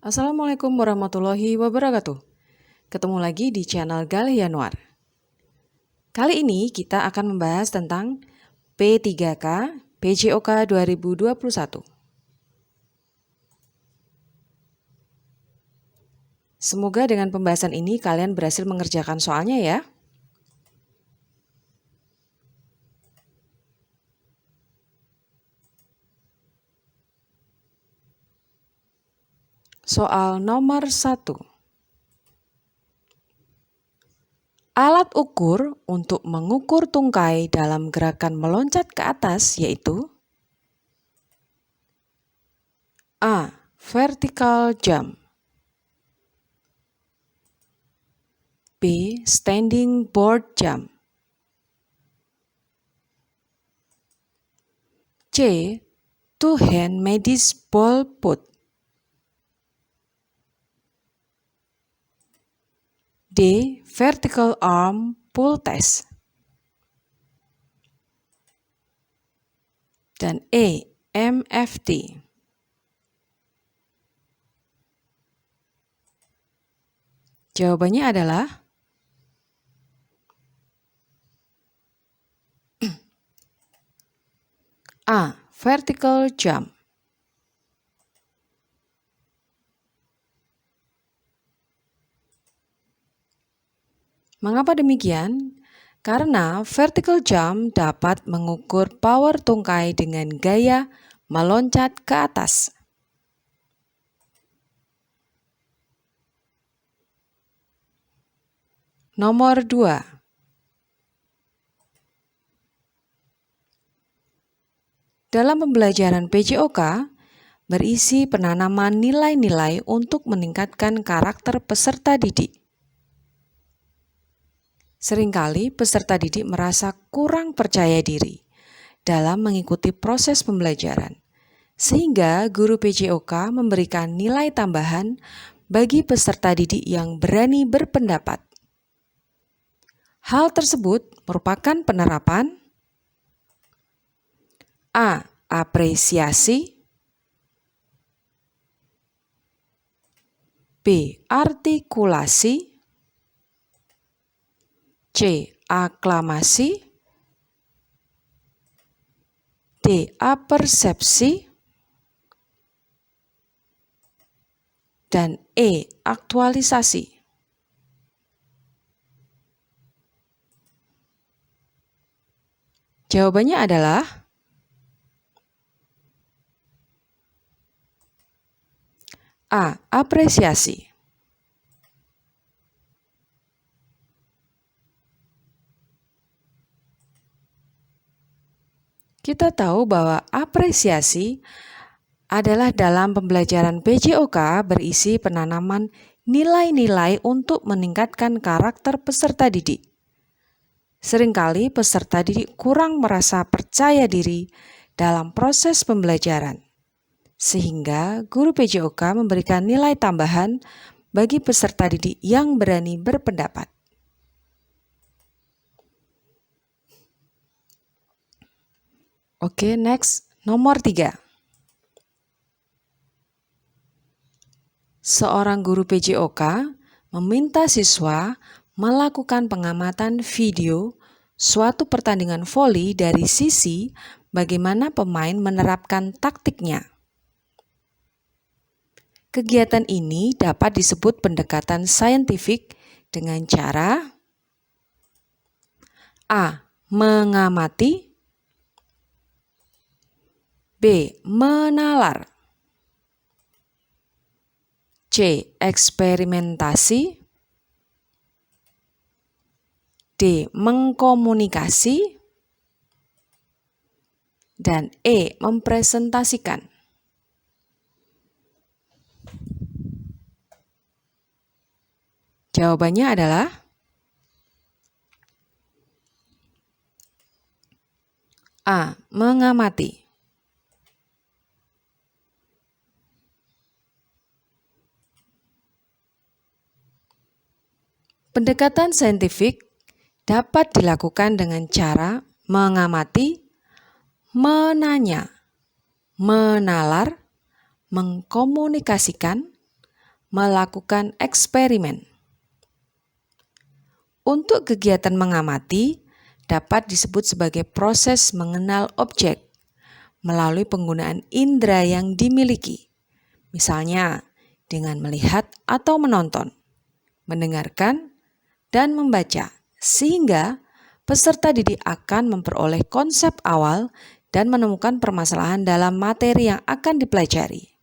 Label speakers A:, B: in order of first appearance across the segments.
A: Assalamualaikum warahmatullahi wabarakatuh. Ketemu lagi di channel Galih Yanuar. Kali ini kita akan membahas tentang P3K PJOK 2021. Semoga dengan pembahasan ini kalian berhasil mengerjakan soalnya ya. Soal nomor 1. Alat ukur untuk mengukur tungkai dalam gerakan meloncat ke atas yaitu A. Vertical jump, B. Standing board jump, C. Two-hand Madis ball put, D. Vertical arm pull test, dan E. MFT. Jawabannya adalah A. Vertical jump. Mengapa demikian? Karena vertical jump dapat mengukur power tungkai dengan gaya meloncat ke atas. Nomor 2. Dalam pembelajaran PJOK, berisi penanaman nilai-nilai untuk meningkatkan karakter peserta didik. Seringkali peserta didik merasa kurang percaya diri dalam mengikuti proses pembelajaran, sehingga guru PJOK memberikan nilai tambahan bagi peserta didik yang berani berpendapat. Hal tersebut merupakan penerapan A. Apresiasi, B. Artikulasi, C. Aklamasi, D. Apersepsi, dan E. Aktualisasi. Jawabannya adalah A. Apresiasi. Kita tahu bahwa apresiasi adalah dalam pembelajaran PJOK berisi penanaman nilai-nilai untuk meningkatkan karakter peserta didik. Seringkali peserta didik kurang merasa percaya diri dalam proses pembelajaran, sehingga guru PJOK memberikan nilai tambahan bagi peserta didik yang berani berpendapat. Oke, next, nomor 3. Seorang guru PJOK meminta siswa melakukan pengamatan video suatu pertandingan voli dari sisi bagaimana pemain menerapkan taktiknya. Kegiatan ini dapat disebut pendekatan saintifik dengan cara A. Mengamati, B. Menalar, C. Eksperimentasi, D. Mengkomunikasi, dan E. Mempresentasikan. Jawabannya adalah A. Mengamati. Pendekatan saintifik dapat dilakukan dengan cara mengamati, menanya, menalar, mengkomunikasikan, melakukan eksperimen. Untuk kegiatan mengamati dapat disebut sebagai proses mengenal objek melalui penggunaan indera yang dimiliki. Misalnya, dengan melihat atau menonton, mendengarkan, dan membaca, sehingga peserta didik akan memperoleh konsep awal dan menemukan permasalahan dalam materi yang akan dipelajari.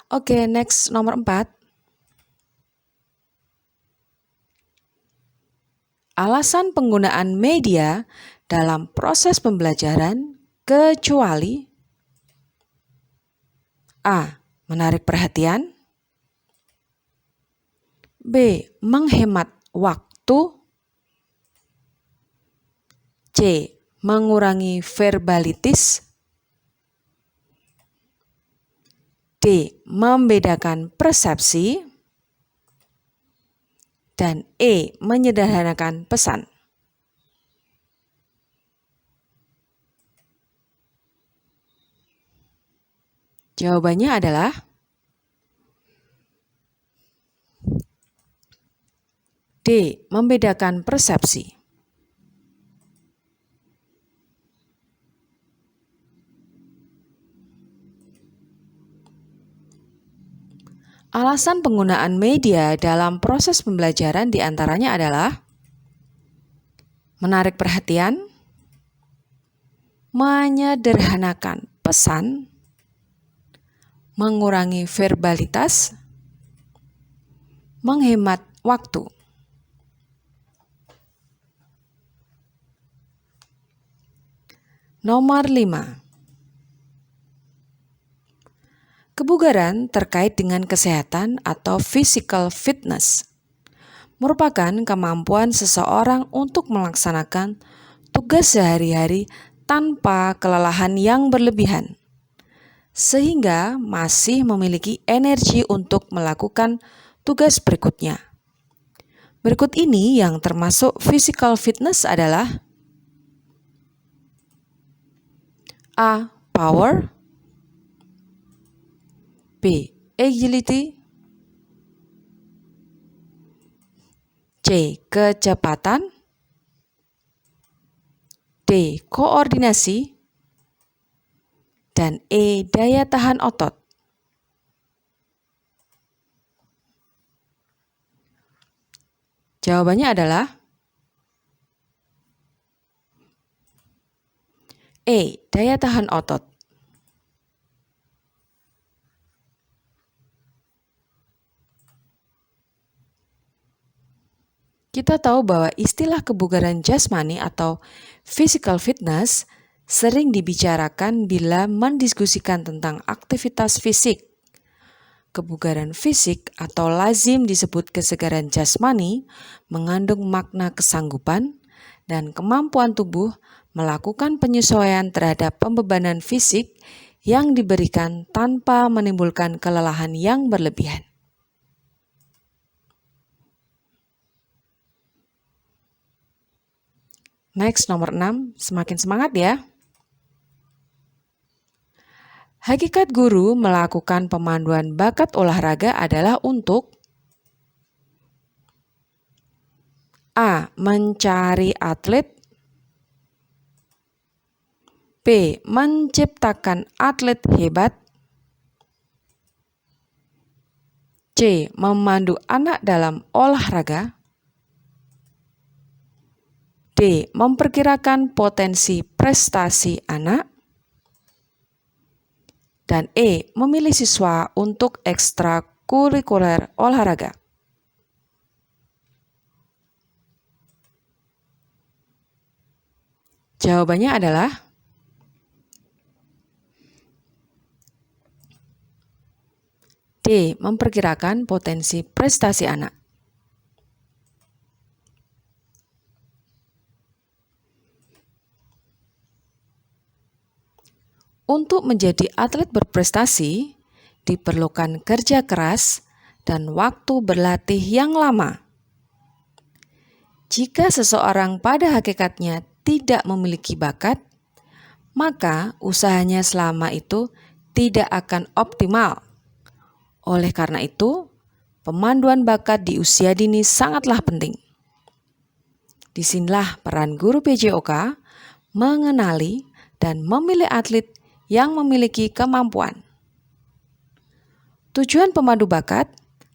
A: Oke, next nomor 4. Alasan penggunaan media dalam proses pembelajaran kecuali A. Menarik perhatian, B. Menghemat waktu, C. Mengurangi verbalitis, D. Membedakan persepsi, dan E. Menyederhanakan pesan. Jawabannya adalah D. Membedakan persepsi. Alasan penggunaan media dalam proses pembelajaran diantaranya adalah menarik perhatian, menyederhanakan pesan, mengurangi verbalitas, menghemat waktu. Nomor 5. Kebugaran terkait dengan kesehatan atau physical fitness merupakan kemampuan seseorang untuk melaksanakan tugas sehari-hari tanpa kelelahan yang berlebihan, sehingga masih memiliki energi untuk melakukan tugas berikutnya. Berikut ini yang termasuk physical fitness adalah A. Power, B. Agility, C. Kecepatan, D. Koordinasi, dan E. Daya tahan otot. Jawabannya adalah E. Daya tahan otot. Kita tahu bahwa istilah kebugaran jasmani atau physical fitness sering dibicarakan bila mendiskusikan tentang aktivitas fisik. Kebugaran fisik atau lazim disebut kesegaran jasmani mengandung makna kesanggupan dan kemampuan tubuh melakukan penyesuaian terhadap pembebanan fisik yang diberikan tanpa menimbulkan kelelahan yang berlebihan. Next, nomor 6, semakin semangat ya. Hakikat guru melakukan pemanduan bakat olahraga adalah untuk A. Mencari atlet, B. Menciptakan atlet hebat, C. Memandu anak dalam olahraga, D. Memperkirakan potensi prestasi anak, dan E. Memilih siswa untuk ekstrakurikuler olahraga. Jawabannya adalah D. Memperkirakan potensi prestasi anak. Untuk menjadi atlet berprestasi, diperlukan kerja keras dan waktu berlatih yang lama. Jika seseorang pada hakikatnya tidak memiliki bakat, maka usahanya selama itu tidak akan optimal. Oleh karena itu, pemanduan bakat di usia dini sangatlah penting. Disinilah peran guru PJOK mengenali dan memilih atlet yang memiliki kemampuan. Tujuan pemandu bakat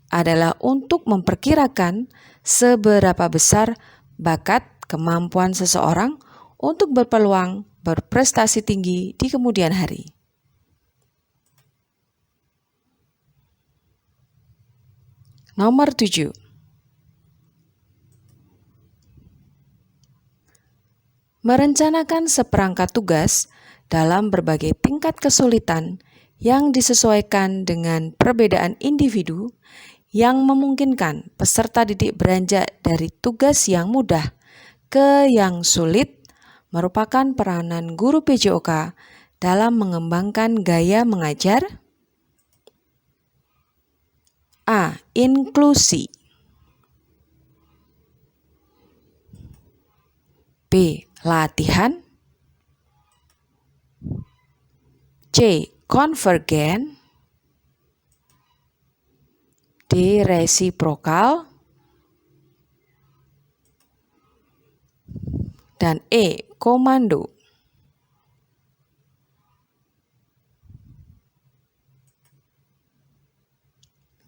A: adalah untuk memperkirakan seberapa besar bakat kemampuan seseorang untuk berpeluang berprestasi tinggi di kemudian hari. Nomor 7. Merencanakan seperangkat tugas dalam berbagai tingkat kesulitan yang disesuaikan dengan perbedaan individu yang memungkinkan peserta didik beranjak dari tugas yang mudah ke yang sulit merupakan peranan guru PJOK dalam mengembangkan gaya mengajar. A. Inklusi. B. Latihan. C. Konvergen. D. Resiprokal. Dan E. Komando.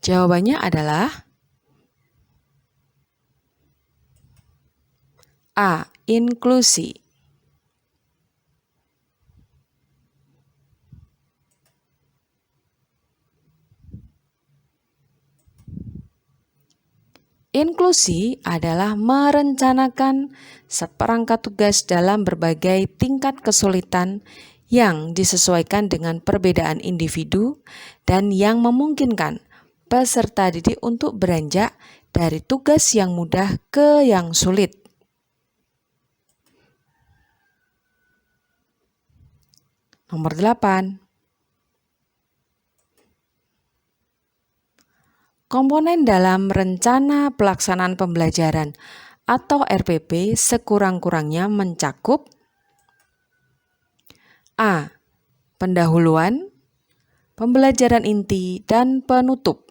A: Jawabannya adalah A. Inklusi. Inklusi adalah merencanakan seperangkat tugas dalam berbagai tingkat kesulitan yang disesuaikan dengan perbedaan individu dan yang memungkinkan peserta didik untuk beranjak dari tugas yang mudah ke yang sulit. Nomor 8. Komponen dalam rencana pelaksanaan pembelajaran atau RPP sekurang-kurangnya mencakup A. Pendahuluan, pembelajaran inti, dan penutup.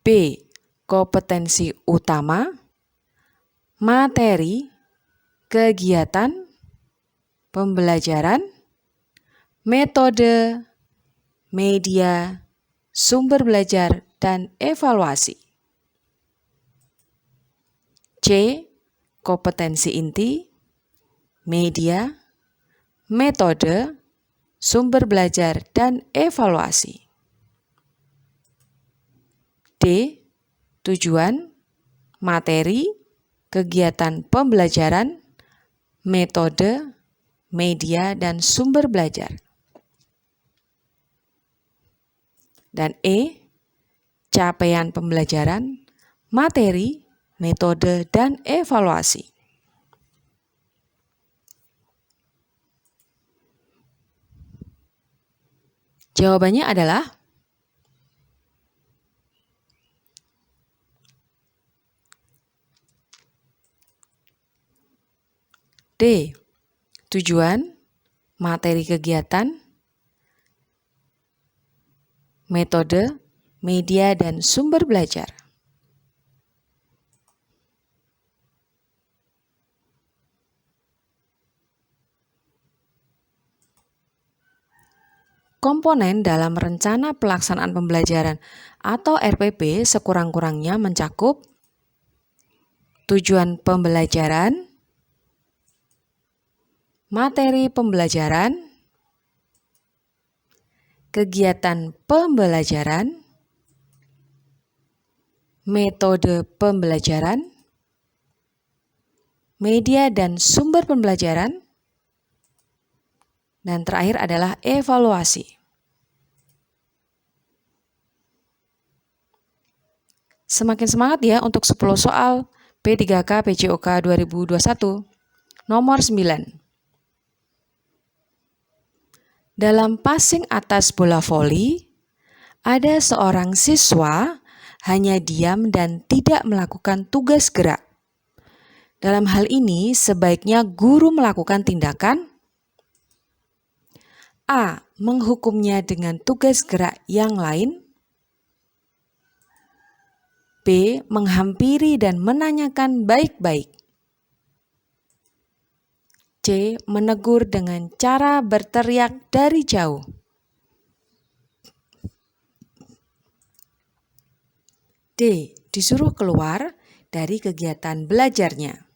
A: B. Kompetensi utama, materi, kegiatan, pembelajaran, metode, media, sumber belajar, dan evaluasi. C. Kompetensi inti, media, metode, sumber belajar, dan evaluasi. D. Tujuan, materi, kegiatan pembelajaran, metode, media, dan sumber belajar. Dan E. Capaian pembelajaran, materi, metode, dan evaluasi. Jawabannya adalah D. Tujuan, materi kegiatan, metode, media, dan sumber belajar. Komponen dalam rencana pelaksanaan pembelajaran atau RPP sekurang-kurangnya mencakup tujuan pembelajaran, materi pembelajaran, kegiatan pembelajaran, metode pembelajaran, media dan sumber pembelajaran, dan terakhir adalah evaluasi. Semakin semangat ya untuk 10 soal P3K PJOK 2021. Nomor 9. Dalam passing atas bola voli, ada seorang siswa hanya diam dan tidak melakukan tugas gerak. Dalam hal ini, sebaiknya guru melakukan tindakan A. Menghukumnya dengan tugas gerak yang lain. B. Menghampiri dan menanyakan baik-baik. C. Menegur dengan cara berteriak dari jauh. D. Disuruh keluar dari kegiatan belajarnya.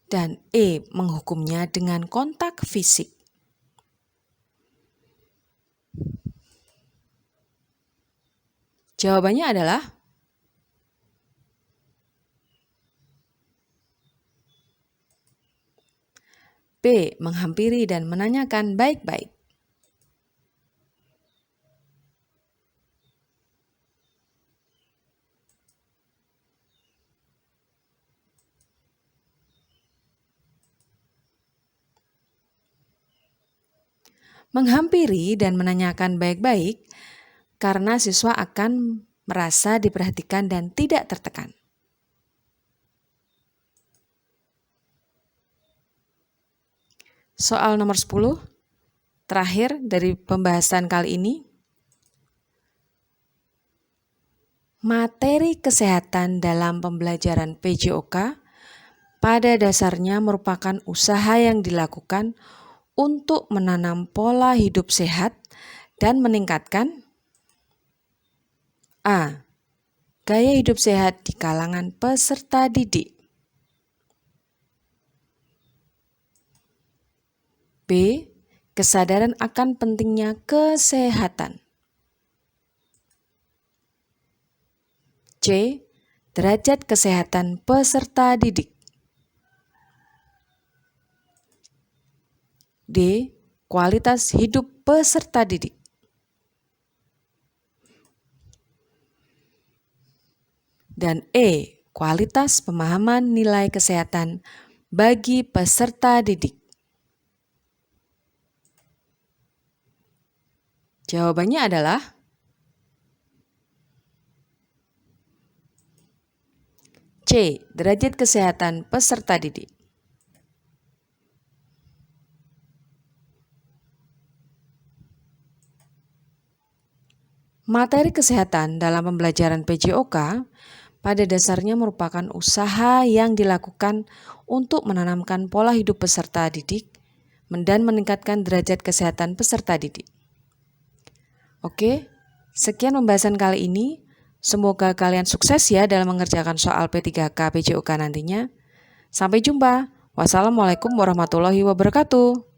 A: Dan E. Menghukumnya dengan kontak fisik. Jawabannya adalah B. Menghampiri dan menanyakan baik-baik. Menghampiri dan menanyakan baik-baik karena siswa akan merasa diperhatikan dan tidak tertekan. Soal nomor 10, terakhir dari pembahasan kali ini. Materi kesehatan dalam pembelajaran PJOK pada dasarnya merupakan usaha yang dilakukan untuk menanam pola hidup sehat dan meningkatkan A. Gaya hidup sehat di kalangan peserta didik. B. Kesadaran akan pentingnya kesehatan. C. Derajat kesehatan peserta didik. D. Kualitas hidup peserta didik. Dan E. Kualitas pemahaman nilai kesehatan bagi peserta didik. Jawabannya adalah C. Derajat kesehatan peserta didik. Materi kesehatan dalam pembelajaran PJOK pada dasarnya merupakan usaha yang dilakukan untuk menanamkan pola hidup peserta didik dan meningkatkan derajat kesehatan peserta didik. Oke, sekian pembahasan kali ini. Semoga kalian sukses ya dalam mengerjakan soal P3K PJOK nantinya. Sampai jumpa. Wassalamualaikum warahmatullahi wabarakatuh.